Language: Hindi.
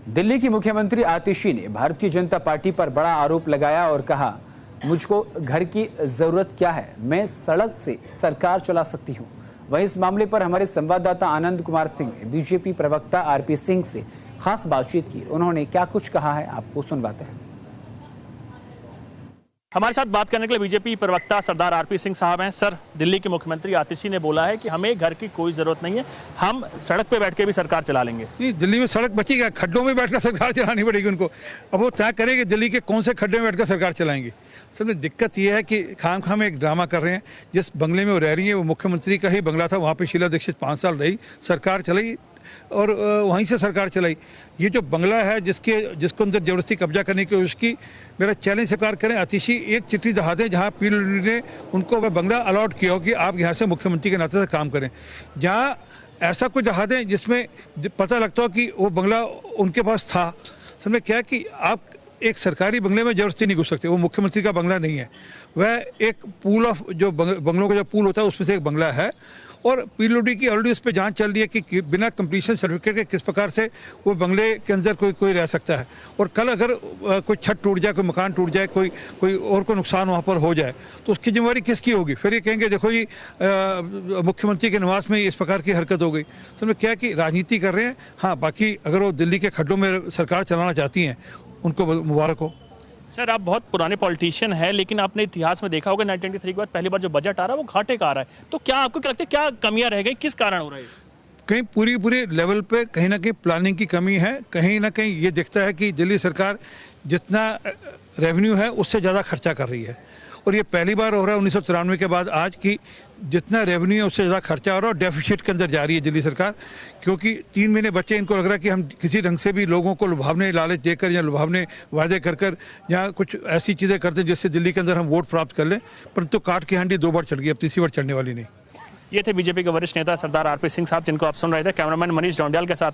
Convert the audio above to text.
दिल्ली की मुख्यमंत्री आतिशी ने भारतीय जनता पार्टी पर बड़ा आरोप लगाया और कहा, मुझको घर की जरूरत क्या है, मैं सड़क से सरकार चला सकती हूं। वहीं इस मामले पर हमारे संवाददाता आनंद कुमार सिंह ने बीजेपी प्रवक्ता आरपी सिंह से खास बातचीत की। उन्होंने क्या कुछ कहा है, आपको सुनवाते हैं। हमारे साथ बात करने के लिए बीजेपी प्रवक्ता सरदार आरपी सिंह साहब हैं। सर, दिल्ली के मुख्यमंत्री आतिशी ने बोला है कि हमें घर की कोई जरूरत नहीं है, हम सड़क पे बैठ के भी सरकार चला लेंगे। नहीं, दिल्ली में सड़क बचेगा, खड्डों में बैठकर सरकार चलानी पड़ेगी उनको। अब वो तय करेंगे दिल्ली के कौन से खड्डे में बैठकर सरकार चलाएंगे। सर में दिक्कत ये है कि खाम में एक ड्रामा कर रहे हैं। जिस बंगले में वो रह रही है वो मुख्यमंत्री का ही बंगला था, वहाँ पे शीला दीक्षित 5 साल रही, सरकार चलाई और वहीं से सरकार चलाई। ये जो बंगला है जिसको अंदर जबरदस्ती कब्जा करने की कोशिश की, मेरा चैलेंज स्वीकार करें, आतिशी एक चिट्ठी दिखा दें जहाँ पीडब्ल्यूडी ने उनको वह बंगला अलॉट किया हो कि आप यहाँ से मुख्यमंत्री के नाते से काम करें। जहाँ ऐसा कुछ दिखा दें जिसमें पता लगता हो कि वो बंगला उनके पास था। समझे क्या कि आप एक सरकारी बंगले में जबरदस्ती नहीं घुस सकते, वो मुख्यमंत्री का बंगला नहीं है, वह एक पूल ऑफ जो बंगलों का जो पूल होता है उसमें से एक बंगला है। और पीडब्ल्यूडी की ऑलरेडी उस पर जांच चल रही है कि बिना कंप्लीशन सर्टिफिकेट के किस प्रकार से वो बंगले के अंदर कोई रह सकता है। और कल अगर कोई छत टूट जाए, कोई मकान टूट जाए, कोई और को नुकसान वहाँ पर हो जाए तो उसकी जिम्मेवारी किसकी होगी। फिर ये कहेंगे देखो जी मुख्यमंत्री के निवास में इस प्रकार की हरकत हो गई। तो मैं क्या कि राजनीति कर रहे हैं। हाँ, बाकी अगर वो दिल्ली के खड्डों में सरकार चलाना चाहती हैं उनको मुबारक हो। सर, आप बहुत पुराने पॉलिटिशियन हैं, लेकिन आपने इतिहास में देखा होगा 1993 के बाद पहली बार जो बजट आ रहा है वो घाटे का आ रहा है। तो क्या आपको क्या लगता है, क्या कमियां रह गई, किस कारण हो रहा है? कहीं पूरी लेवल पे कहीं ना कहीं प्लानिंग की कमी है। कहीं ना कहीं ये दिखता है कि दिल्ली सरकार जितना रेवेन्यू है उससे ज़्यादा खर्चा कर रही है। और ये पहली बार हो रहा है 1993 के बाद आज की जितना रेवेन्यू है उससे ज़्यादा खर्चा हो रहा है और डेफिसिट के अंदर जा रही है दिल्ली सरकार। क्योंकि 3 महीने बच्चे, इनको लग रहा है कि हम किसी ढंग से भी लोगों को लुभावने लालच देकर या लुभावने वादे कर या कुछ ऐसी चीज़ें करते हैं जिससे दिल्ली के अंदर हम वोट प्राप्त कर लें, परंतु काट की हांडी 2 बार चढ़ गई, अब तीसरी बार चढ़ने वाली नहीं। ये थे बीजेपी के वरिष्ठ नेता सरदार आरपी सिंह साहब, जिनको आप सुन रहे थे। कैमरामैन मनीष डोंडियाल के साथ